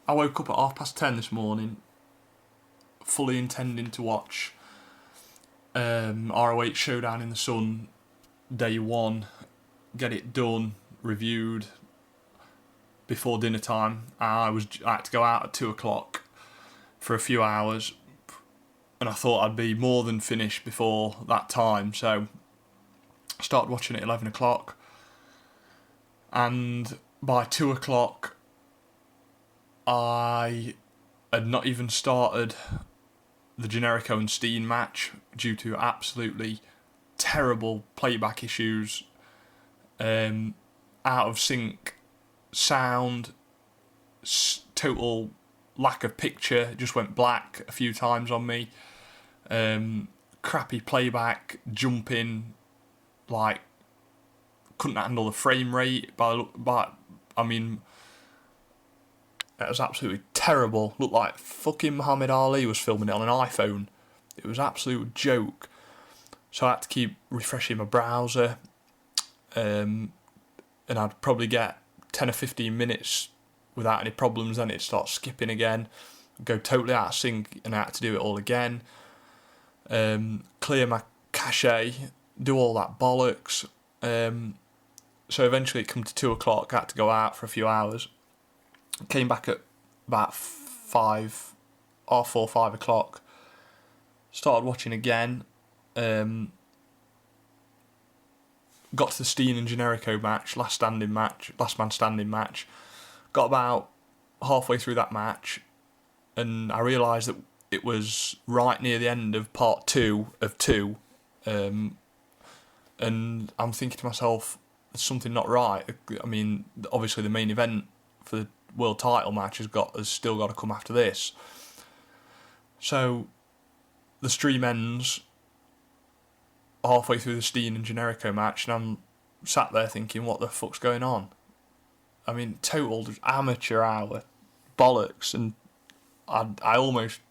I woke up at 10:30 this morning, fully intending to watch ROH Showdown in the Sun day 1, get it done, reviewed before dinner time. I had to go out at 2 o'clock for a few hours, and I thought I'd be more than finished before that time, so I started watching at 11 o'clock, and by 2 o'clock I had not even started the Generico and Steen match due to absolutely terrible playback issues, out of sync sound, total lack of picture. It just went black a few times on me. Crappy playback, jumping, like couldn't handle the frame rate. I mean, it was absolutely terrible. Looked like fucking Muhammad Ali was filming it on an iPhone. It was an absolute joke. So I had to keep refreshing my browser, and I'd probably get 10 or 15 minutes without any problems, then it'd start skipping again, go totally out of sync, and I had to do it all again. Clear my cache, do all that bollocks. So eventually it come to 2 o'clock, I had to go out for a few hours. Came back at about 5 o'clock, started watching again, got to the Steen and Generico match, last man standing match, got about halfway through that match, and I realised that it was right near the end of part 2 of 2, and I'm thinking to myself, there's something not right. I mean, obviously the main event for the world title match has still got to come after this. So the stream ends halfway through the Steen and Generico match, and I'm sat there thinking, what the fuck's going on? I mean, total amateur hour bollocks, and I almost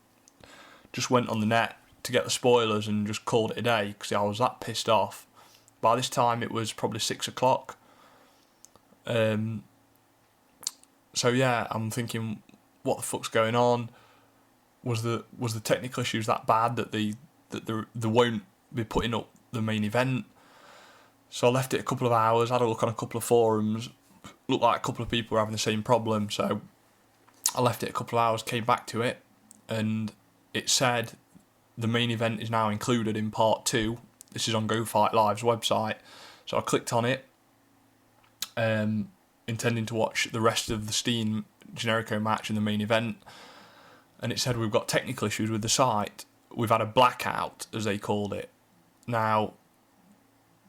just went on the net to get the spoilers and just called it a day because I was that pissed off. By this time it was probably 6 o'clock. So yeah, I'm thinking, what the fuck's going on? Was the technical issues that bad that they won't be putting up the main event? So I left it a couple of hours, had a look on a couple of forums, looked like a couple of people were having the same problem, so I left it a couple of hours, came back to it, and it said the main event is now included in part 2. This is on Go Fight Live's website. So I clicked on it, intending to watch the rest of the Steen Generico match in the main event, and it said we've got technical issues with the site. We've had a blackout, as they called it. Now,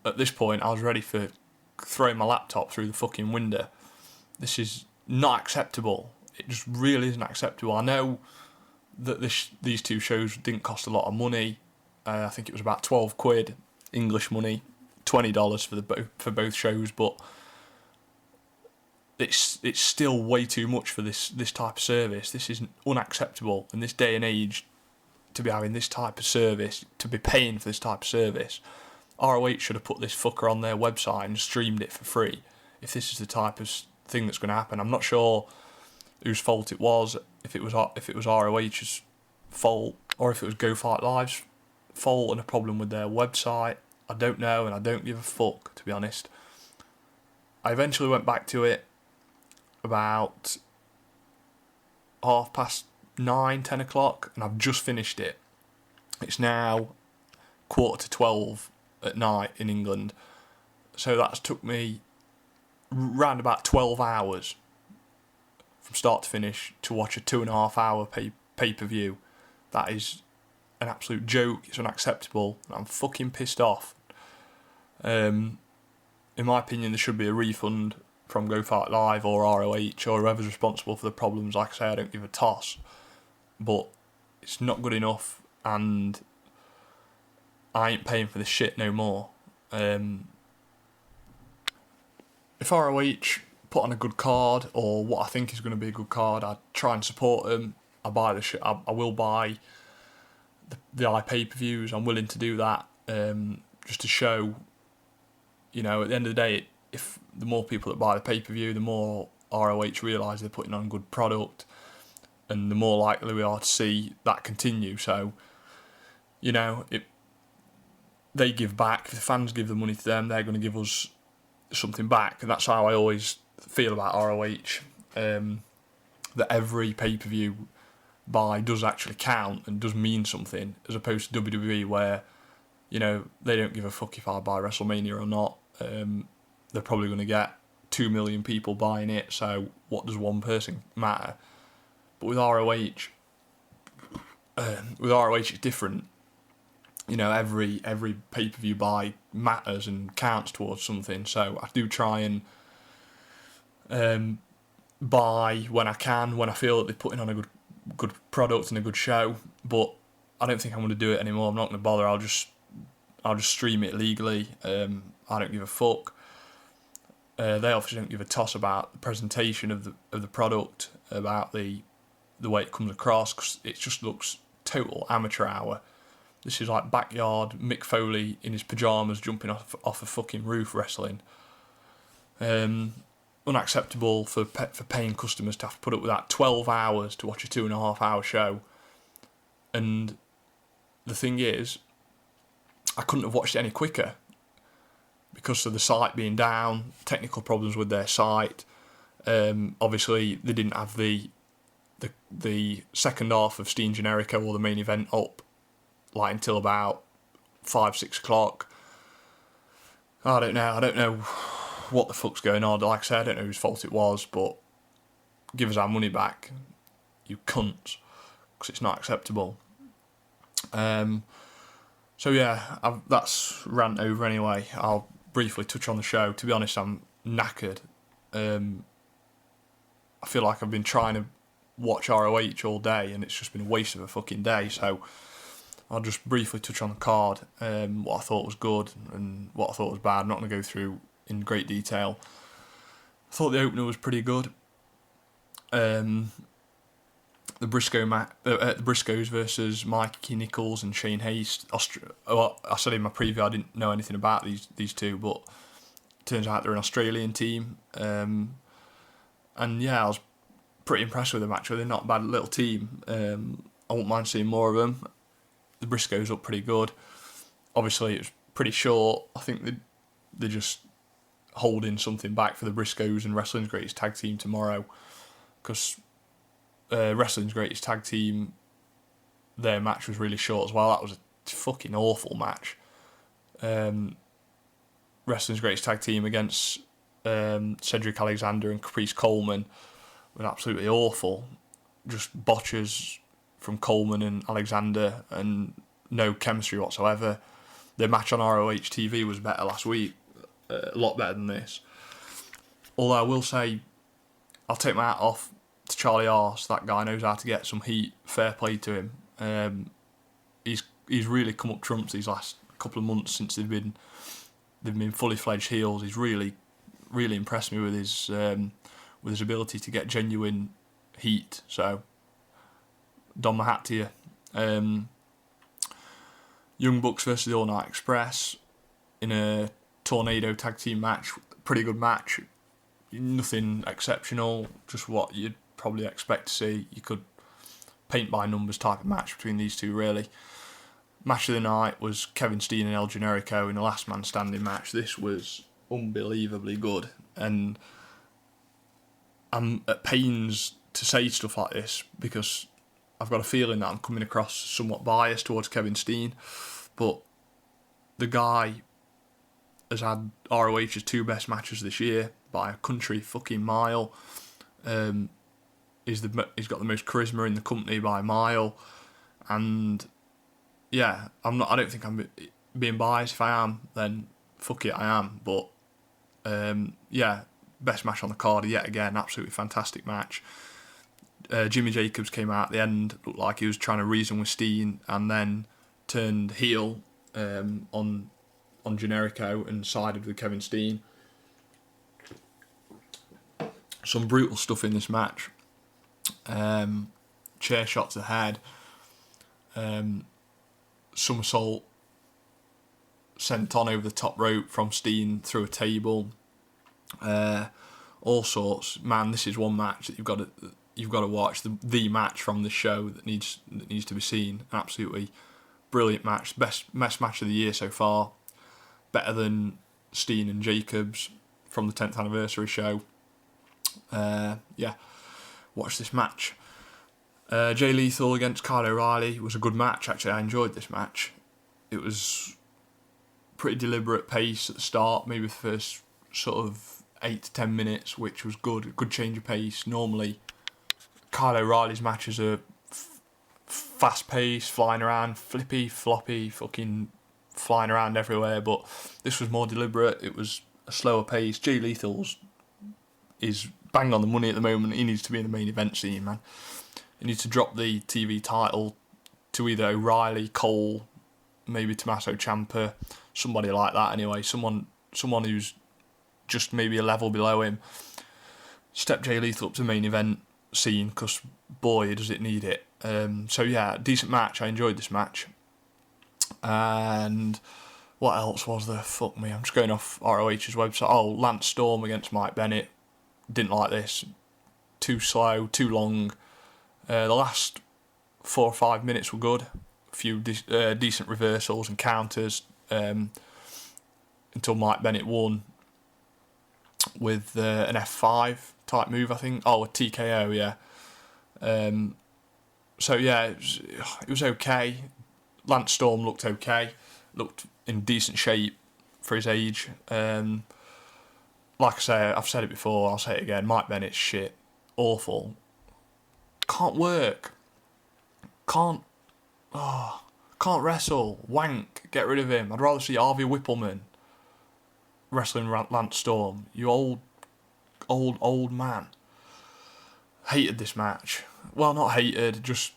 at this point, I was ready for throwing my laptop through the fucking window. This is not acceptable. It just really isn't acceptable. I know that these two shows didn't cost a lot of money. I think it was about 12 quid English money, $20 for both shows, but it's still way too much for this type of service. This is unacceptable in this day and age to be having this type of service, to be paying for this type of service. ROH should have put this fucker on their website and streamed it for free if this is the type of thing that's going to happen. I'm not sure whose fault it was, if it was ROH's fault or if it was Go Fight Live's fault and a problem with their website. I don't know, and I don't give a fuck, to be honest. I eventually went back to it about 9:30, 10 o'clock, and I've just finished it. It's now 11:45 at night in England, so that's took me round about 12 hours from start to finish to watch a 2.5 hour pay-per-view. That is an absolute joke. It's unacceptable. I'm fucking pissed off. In my opinion, there should be a refund from Go Fight Live or ROH or whoever's responsible for the problems. Like I say, I don't give a toss, but it's not good enough, and I ain't paying for this shit no more. If ROH put on a good card, or what I think is going to be a good card, I'd try and support them. I will buy the pay-per-views. I'm willing to do that, just to show, at the end of the day, if the more people that buy the pay-per-view, the more ROH realise they're putting on a good product. and the more likely we are to see that continue. So, you know, they give back. If the fans give the money to them, they're going to give us something back, and that's how I always feel about ROH. That every pay-per-view buy does actually count and does mean something, as opposed to WWE, where, you know, they don't give a fuck if I buy WrestleMania or not. They're probably going to get 2 million people buying it, so what does one person matter? But with ROH, it's different. You know, every pay-per-view buy matters and counts towards something. So I do try and buy when I can, when I feel that they're putting on a good product and a good show. But I don't think I'm going to do it anymore. I'm not going to bother. I'll just stream it legally. I don't give a fuck. They obviously don't give a toss about the presentation of the product, about the way it comes across, because it just looks total amateur hour. This is like backyard Mick Foley in his pyjamas jumping off a fucking roof wrestling. Unacceptable for paying customers to have to put up with that 12 hours to watch a 2.5 hour show. And the thing is, I couldn't have watched it any quicker because of the site being down, technical problems with their site. Obviously, they didn't have the second half of Steen Generico or the main event up like until about 5-6 o'clock. I don't know what the fuck's going on. Like I said, I don't know whose fault it was, but give us our money back, you cunts, because it's not acceptable. So yeah, that's rant over anyway. I'll briefly touch on the show. To be honest, I'm knackered. I feel like I've been trying to watch ROH all day and it's just been a waste of a fucking day, so I'll just briefly touch on the card, what I thought was good and what I thought was bad. I'm not going to go through in great detail. I thought the opener was pretty good. The Briscoes versus Mikey, Nicholls and Shane Haste. I said in my preview I didn't know anything about these two, but it turns out they're an Australian team. And yeah, I was pretty impressed with them actually. They're not a bad little team. I wouldn't mind seeing more of them. The Briscoes look pretty good. Obviously, it was pretty short. I think they're just holding something back for the Briscoes and Wrestling's Greatest Tag Team tomorrow, because Wrestling's Greatest Tag Team, their match was really short as well. That was a fucking awful match. Wrestling's Greatest Tag Team against Cedric Alexander and Caprice Coleman was absolutely awful. Just botches from Coleman and Alexander and no chemistry whatsoever. Their match on ROH TV was better last week, a lot better than this. Although I will say, I'll take my hat off to Charlie Arse. That guy knows how to get some heat. Fair play to him. He's really come up trumps these last couple of months since they've been fully fledged heels. He's really impressed me with his ability to get genuine heat. So, don my hat to you. Young Bucks versus the All Night Express in a Tornado tag team match. Pretty good match. Nothing exceptional. Just what you'd probably expect to see. You could paint by numbers type of match between these two, really. Match of the night was Kevin Steen and El Generico in a last man standing match. This was unbelievably good, and I'm at pains to say stuff like this because I've got a feeling that I'm coming across somewhat biased towards Kevin Steen, but the guy has had ROH's two best matches this year by a country fucking mile. He's got the most charisma in the company by a mile, and yeah, I don't think I'm being biased. If I am, then fuck it, I am. But yeah, best match on the card yet again. Absolutely fantastic match. Jimmy Jacobs came out at the end, looked like he was trying to reason with Steen, and then turned heel on Generico and sided with Kevin Steen. Some brutal stuff in this match. Chair shots to the head. Somersault sent on over the top rope from Steen through a table. All sorts. Man, this is one match that you've got to you've got to watch the match from the show that needs to be seen. Absolutely brilliant match, best match of the year so far. Better than Steen and Jacobs from the 10th anniversary show. Yeah, watch this match. Jay Lethal against Kyle O'Reilly was a good match. Actually, I enjoyed this match. It was pretty deliberate pace at the start, maybe the first sort of 8 to 10 minutes, which was good. Good change of pace. Normally, Kyle O'Reilly's matches are fast paced, flying around, flippy, floppy, fucking flying around everywhere, but this was more deliberate. It was a slower pace. Jay Lethal's is bang on the money at the moment. He needs to be in the main event scene, man. He needs to drop the TV title to either O'Reilly, Cole, maybe Tommaso Ciampa, somebody like that anyway. Someone who's just maybe a level below him. Step Jay Lethal up to the main event scene, because boy, does it need it. So yeah, decent match. I enjoyed this match. And what else was there? Fuck me, I'm just going off ROH's website. Oh, Lance Storm against Mike Bennett. Didn't like this. Too slow, too long. The last 4 or 5 minutes were good. A few decent reversals and counters until Mike Bennett won with an F5 type move, I think. Oh, a TKO, yeah. So yeah, it was okay. Lance Storm looked okay. Looked in decent shape for his age. Like I say, I've said it before, I'll say it again. Mike Bennett's shit. Awful. Can't work. Can't wrestle. Wank. Get rid of him. I'd rather see Harvey Whippleman wrestling Lance Storm. You old man. Hated this match. Well, not hated, just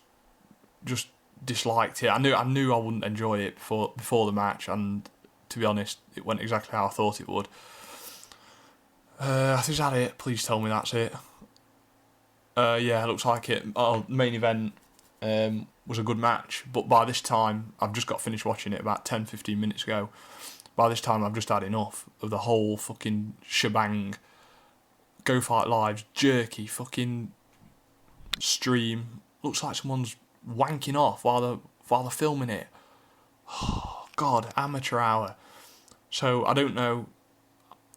disliked it. I knew I wouldn't enjoy it before the match, and to be honest, it went exactly how I thought it would. I think, is that it? Please tell me that's it. Yeah, looks like it. Oh, main event was a good match, but by this time, I've just got finished watching it about 10-15 minutes ago. By this time, I've just had enough of the whole fucking shebang. Go Fight Live's jerky fucking stream. Looks like someone's wanking off while they're filming it. Oh, God, amateur hour. So I don't know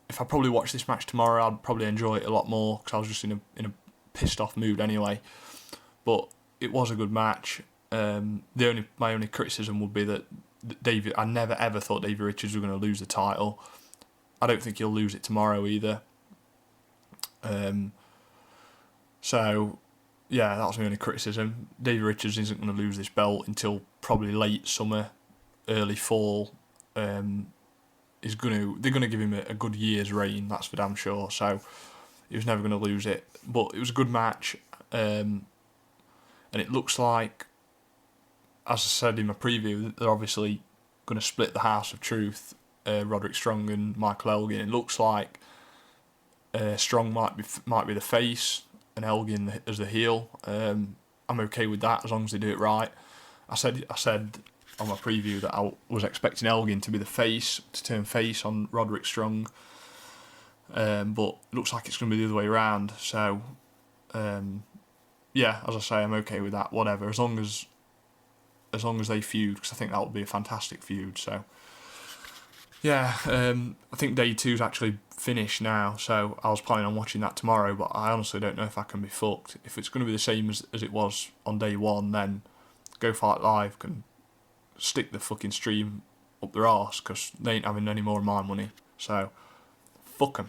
if I probably watch this match tomorrow. I'd probably enjoy it a lot more because I was just in a pissed off mood anyway. But it was a good match. My only criticism would be that Davey. I never ever thought Davey Richards was going to lose the title. I don't think he'll lose it tomorrow either. So yeah, that's my only criticism. Davey Richards isn't going to lose this belt until probably late summer, early fall. They're going to give him a good year's reign, that's for damn sure. So he was never going to lose it. But it was a good match, and it looks like, as I said in my preview, they're obviously going to split the House of Truth, Roderick Strong and Michael Elgin. It looks like Strong might be the face and Elgin as the heel. I'm okay with that as long as they do it right. I said on my preview that I was expecting Elgin to be the face, to turn face on Roderick Strong, but it looks like it's going to be the other way around. So yeah, as I say, I'm okay with that. Whatever, as long as they feud, because I think that would be a fantastic feud. So yeah, I think day 2's actually finished now, so I was planning on watching that tomorrow, but I honestly don't know if I can be fucked. If it's going to be the same as it was on day 1, then Go Fight Live can stick the fucking stream up their arse, because they ain't having any more of my money. So fuck 'em.